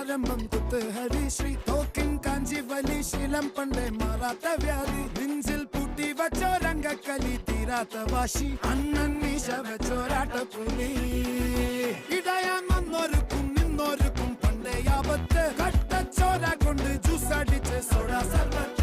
ആരംഭം കുത്ത് ഹരിശ്രീ തോക്കിൻ കാഞ്ചി വലി ശീലം പണ്ടേ മാറാത്ത വ്യാധി നെഞ്ചിൽ പൂട്ടി വച്ചോരംഗക്കലി തീരാത്ത വാശി അണ്ണൻ മീശ വെച്ചോരാട്ടപ്പുലി ഇടയാൻ വന്നോർക്കും നിന്നോർക്കും പണ്ടേ ആപത്ത് കട്ടച്ചോര കൊണ്ട് ജ്യൂസ് അടിച്ച് സോഡ സർബത്ത്